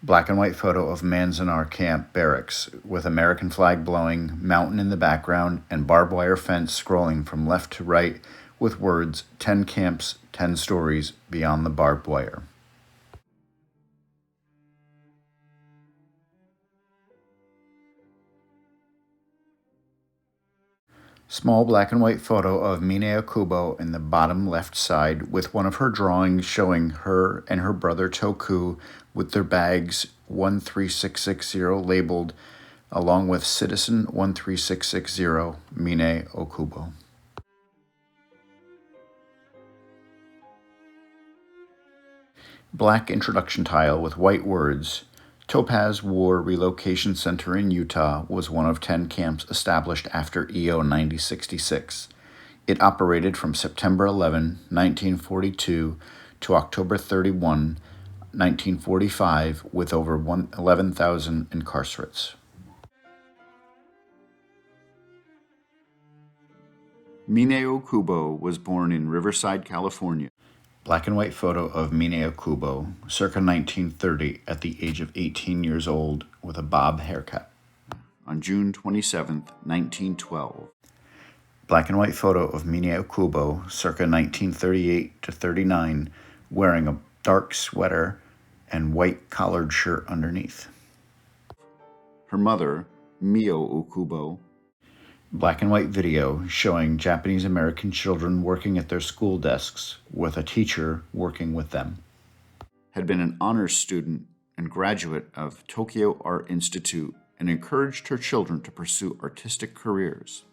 Black and white photo of Manzanar Camp Barracks with American flag blowing, mountain in the background, and barbed wire fence scrolling from left to right with words 10 camps, 10 stories beyond the barbed wire. Small black and white photo of Miyo Okubo in the bottom left side with one of her drawings showing her and her brother Toku with their bags 13660 labeled along with Citizen 13660 Miyo Okubo. Black introduction tile with white words. Topaz War Relocation Center in Utah was one of 10 camps established after EO 9066. It operated from September 11, 1942 to October 31, 1945 with over 11,000 incarcerates. Miyo Okubo was born in Riverside, California. Black and white photo of Miyo Okubo, circa 1930, at the age of 18 years old, with a bob haircut. On June 27, 1912. Black and white photo of Miyo Okubo, circa 1938 to 39, wearing a dark sweater and white collared shirt underneath. Her mother, Miyo Okubo. Black and white video showing Japanese American children working at their school desks with a teacher working with them. Had been an honors student and graduate of Tokyo Art Institute and encouraged her children to pursue artistic careers.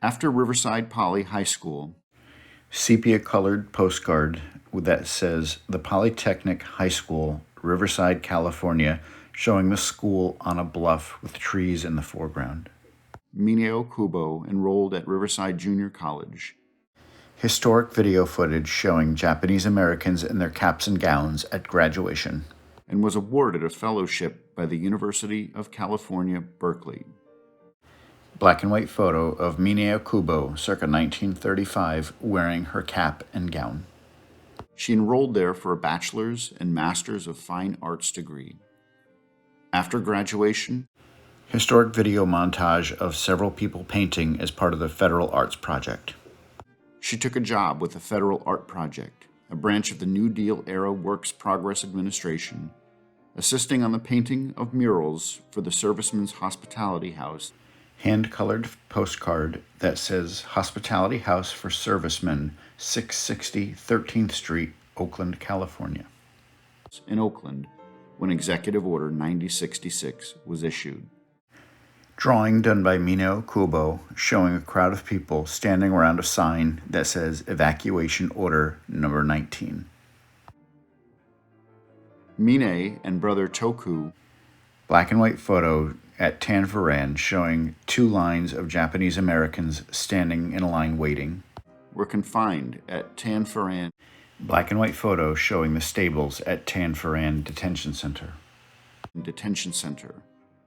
After Riverside Poly High School, sepia-colored postcard that says the Polytechnic High School, Riverside, California, showing the school on a bluff with trees in the foreground. Miyo Okubo enrolled at Riverside Junior College. Historic video footage showing Japanese Americans in their caps and gowns at graduation. And was awarded a fellowship by the University of California, Berkeley. Black and white photo of Miyo Okubo, circa 1935, wearing her cap and gown. She enrolled there for a bachelor's and master's of fine arts degree. After graduation, historic video montage of several people painting as part of the Federal Arts Project. She took a job with the Federal Art Project, a branch of the New Deal-era Works Progress Administration, assisting on the painting of murals for the Servicemen's Hospitality House, hand-colored postcard that says Hospitality House for Servicemen, 660 13th Street, Oakland, California. In Oakland, when Executive Order 9066 was issued. Drawing done by Miyo Okubo showing a crowd of people standing around a sign that says Evacuation Order Number 19. Mine and brother Toku. Black and white photo at Tanforan showing two lines of Japanese Americans standing in a line waiting. Were confined at Tanforan. Black and white photo showing the stables at Tanforan Detention Center.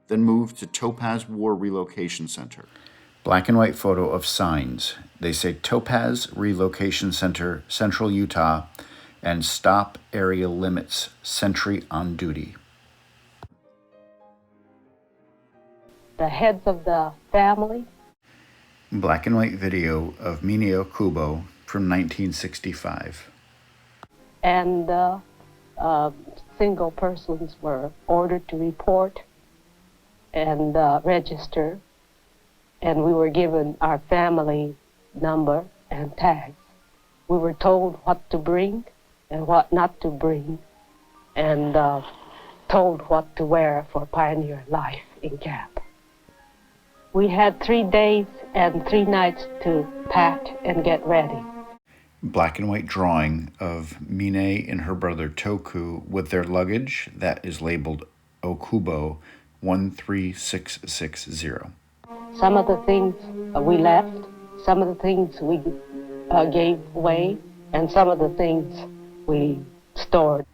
Then moved to Topaz War Relocation Center. Black and white photo of signs. They say Topaz Relocation Center, Central Utah, and Stop Area Limits, Sentry on Duty. The heads of the family. Black and white video of Miyo Okubo from 1965. And single persons were ordered to report and register, and we were given our family number and tags. We were told what to bring and what not to bring, and told what to wear for pioneer life in camp. We had 3 days and 3 nights to pack and get ready. Black and white drawing of Mine and her brother Toku with their luggage that is labeled Okubo 13660. Some of the things we left, some of the things we gave away, and some of the things we stored.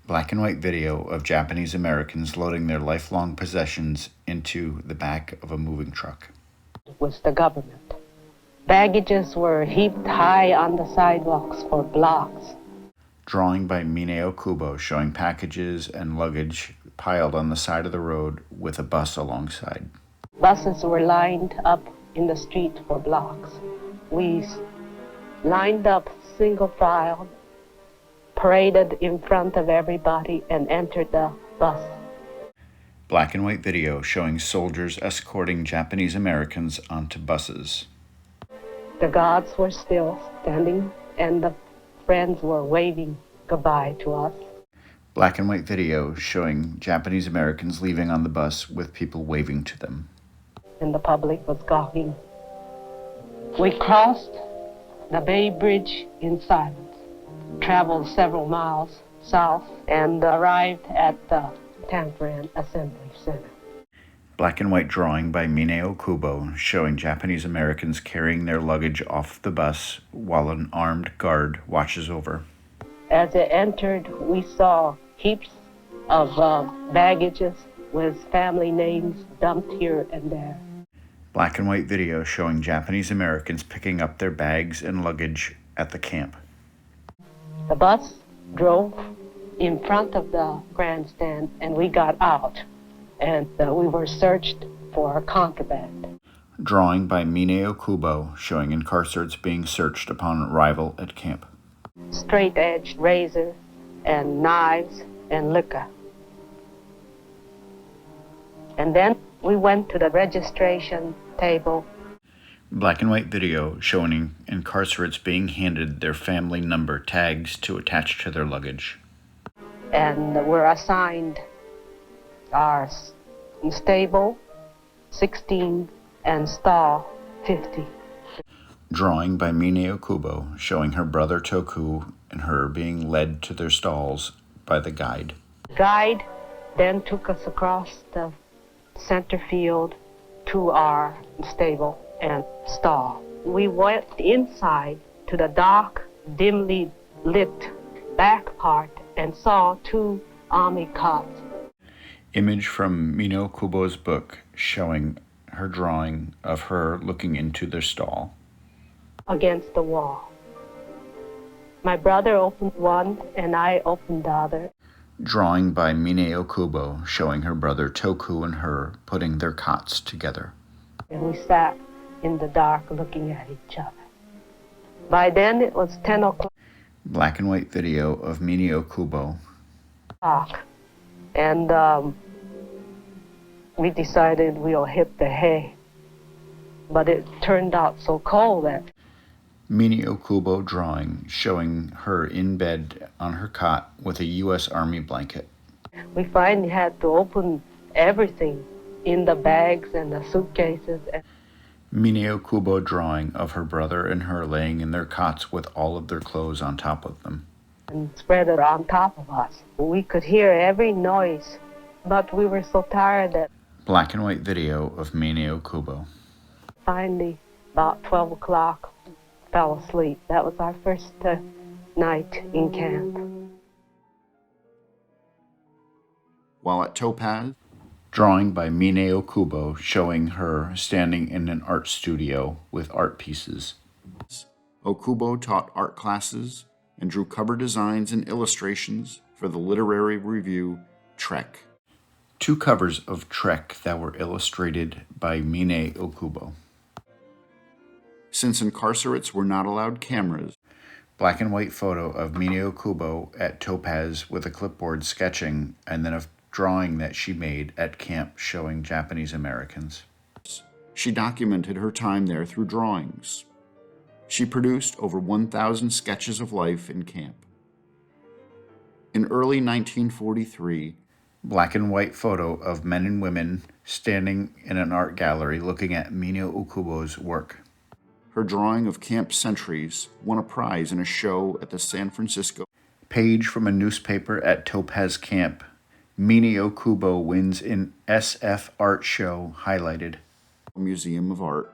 Black and white video of Japanese Americans loading their lifelong possessions into the back of a moving truck. It was the government. Baggages were heaped high on the sidewalks for blocks. Drawing by Miyo Okubo showing packages and luggage piled on the side of the road with a bus alongside. Buses were lined up in the street for blocks. We lined up single file, paraded in front of everybody, and entered the bus. Black and white video showing soldiers escorting Japanese Americans onto buses. The guards were still standing, and the friends were waving goodbye to us. Black and white video showing Japanese Americans leaving on the bus with people waving to them. And the public was gawking. We crossed the Bay Bridge in silence, traveled several miles south, and arrived at the Tanforan Assembly Center. Black and white drawing by Miyo Okubo showing Japanese Americans carrying their luggage off the bus while an armed guard watches over. As it entered, we saw heaps of baggages with family names dumped here and there. Black and white video showing Japanese Americans picking up their bags and luggage at the camp. The bus drove in front of the grandstand, and we got out, and we were searched for contraband. Drawing by Miyo Okubo showing incarcerates being searched upon arrival at camp. Straight-edged razors and knives and liquor. And then we went to the registration table. Black and white video showing incarcerates being handed their family number tags to attach to their luggage. And were assigned our stable 16 and stall 50. Drawing by Miyo Okubo showing her brother Toku and her being led to their stalls by the guide. The guide then took us across the center field to our stable and stall. We went inside to the dark, dimly lit back part and saw two army cots. Image from Miyo Okubo's book showing her drawing of her looking into their stall. Against the wall. My brother opened one and I opened the other. Drawing by Miyo Okubo showing her brother Toku and her putting their cots together. And we sat in the dark looking at each other. By then it was 10 o'clock. Black and white video of Miyo Okubo. And we decided we'll hit the hay. But it turned out so cold that Miyo Okubo drawing showing her in bed on her cot with a U.S. Army blanket. we finally had to open everything in the bags and the suitcases. Miyo Okubo drawing of her brother and her laying in their cots with all of their clothes on top of them. And spread it on top of us. We could hear every noise, but we were so tired that Black and white video of Miyo Okubo. finally, about 12 o'clock, fell asleep. That was our first night in camp. While at Topaz, drawing by Miyo Okubo showing her standing in an art studio with art pieces. Okubo taught art classes and drew cover designs and illustrations for the literary review Trek. 2 covers of Trek that were illustrated by Miyo Okubo. Since incarcerates were not allowed cameras, black and white photo of Miyo Okubo at Topaz with a clipboard sketching, and then a drawing that she made at camp showing Japanese Americans. She documented her time there through drawings. She produced over 1,000 sketches of life in camp. In early 1943, black and white photo of men and women standing in an art gallery looking at Miyo Okubo's work. Her drawing of camp sentries won a prize in a show at the San Francisco. Page from a newspaper at Topaz Camp. Miyo Okubo wins in SF Art Show highlighted. Museum of Art,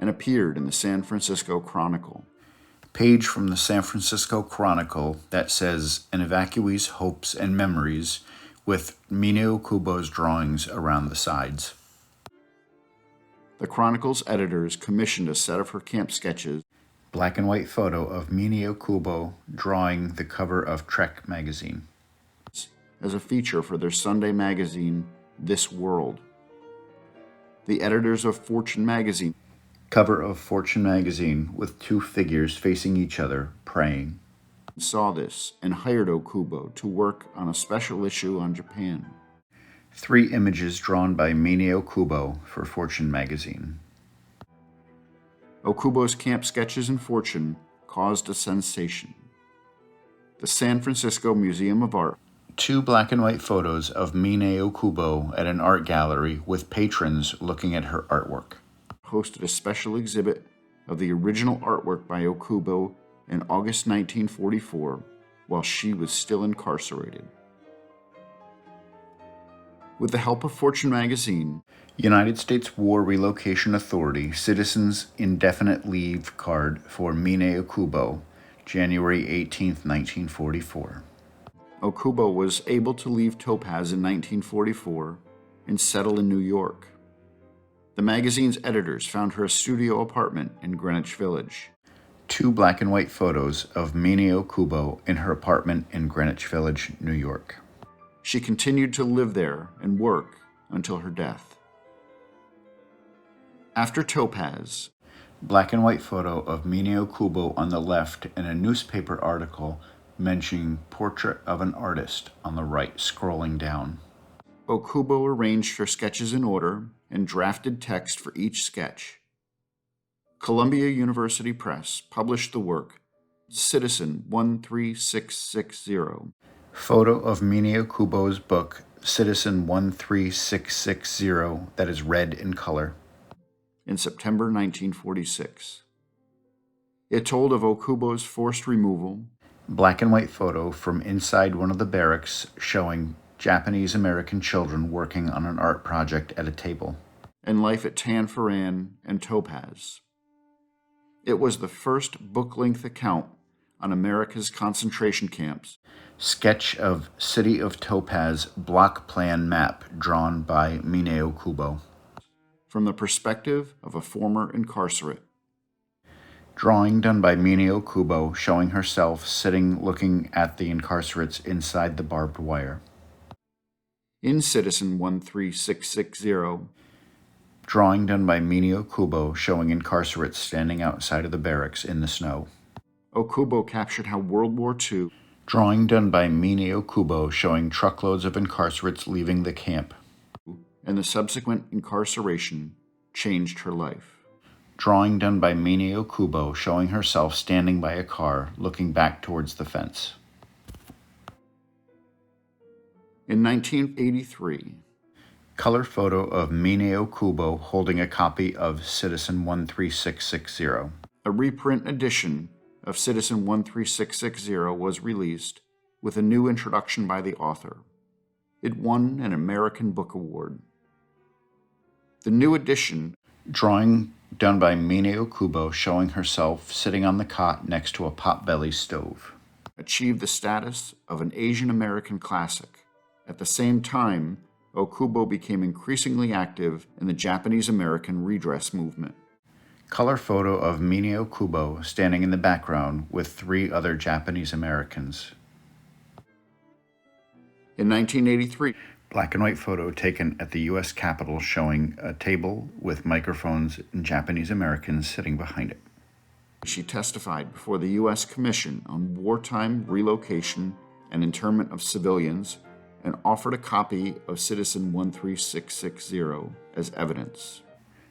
and appeared in the San Francisco Chronicle. Page from the San Francisco Chronicle that says An Evacuee's Hopes and Memories with Miyo Okubo's drawings around the sides. The Chronicle's editors commissioned a set of her camp sketches. Black and white photo of Miyo Okubo drawing the cover of Trek magazine. As a feature for their Sunday magazine, This World. The editors of Fortune magazine. Cover of Fortune magazine with two figures facing each other, praying. Saw this and hired Okubo to work on a special issue on Japan. 3 images drawn by Miyo Okubo for Fortune magazine. Okubo's camp sketches in Fortune caused a sensation. The San Francisco Museum of Art. 2 black and white photos of Miyo Okubo at an art gallery with patrons looking at her artwork. Hosted a special exhibit of the original artwork by Okubo in August 1944 while she was still incarcerated. With the help of Fortune magazine, United States War Relocation Authority Citizens Indefinite Leave Card for Miyo Okubo, January 18, 1944. Okubo was able to leave Topaz in 1944 and settle in New York. The magazine's editors found her a studio apartment in Greenwich Village. 2 black and white photos of Miyo Okubo in her apartment in Greenwich Village, New York. She continued to live there and work until her death. After Topaz, black and white photo of Miyo Okubo on the left and a newspaper article mentioning Portrait of an Artist on the right, scrolling down. Okubo arranged her sketches in order and drafted text for each sketch. Columbia University Press published the work Citizen 13660. Photo of Miyo Okubo's book, Citizen 13660, that is red in color. In September 1946. It told of Okubo's forced removal. Black and white photo from inside one of the barracks showing Japanese American children working on an art project at a table. And life at Tanforan and Topaz. It was the first book-length account on America's concentration camps. Sketch of City of Topaz block plan map drawn by Miyo Okubo. From the perspective of a former incarcerate. Drawing done by Miyo Okubo showing herself sitting looking at the incarcerates inside the barbed wire. In Citizen 13660, drawing done by Miyo Okubo showing incarcerates standing outside of the barracks in the snow. Okubo captured how World War II. Drawing done by Miyo Okubo showing truckloads of incarcerates leaving the camp. And the subsequent incarceration changed her life. Drawing done by Miyo Okubo showing herself standing by a car looking back towards the fence. In 1983, color photo of Miyo Okubo holding a copy of Citizen 13660. A reprint edition of Citizen 13660 was released with a new introduction by the author. It won an American Book Award. The new edition, drawing done by Miyo Okubo showing herself sitting on the cot next to a potbelly stove, achieved the status of an Asian American classic. At the same time, Okubo became increasingly active in the Japanese American redress movement. Color photo of Miyo Okubo standing in the background with 3 other Japanese Americans. In 1983, black and white photo taken at the U.S. Capitol showing a table with microphones and Japanese Americans sitting behind it. She testified before the U.S. Commission on Wartime Relocation and Internment of Civilians and offered a copy of Citizen 13660 as evidence.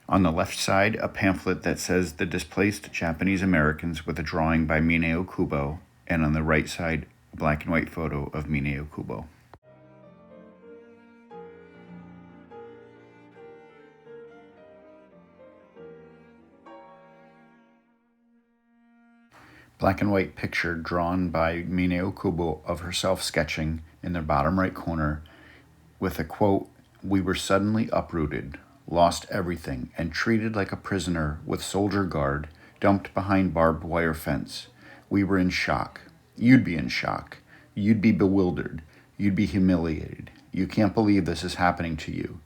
On the left side, a pamphlet that says The Displaced Japanese Americans with a drawing by Miyo Okubo, and on the right side, a black and white photo of Miyo Okubo. Black and white picture drawn by Miyo Okubo of herself sketching in the bottom right corner with a quote, "We were suddenly uprooted, lost everything, and treated like a prisoner with soldier guard, dumped behind barbed wire fence. We were in shock. You'd be in shock. You'd be bewildered. You'd be humiliated. You can't believe this is happening to you.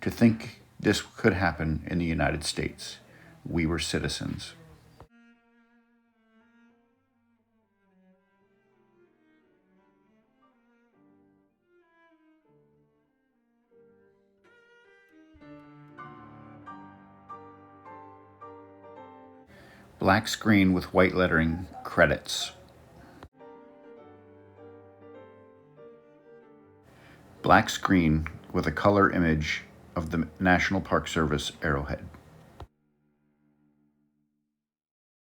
To think this could happen in the United States. We were citizens." Black screen with white lettering, credits. Black screen with a color image of the National Park Service arrowhead.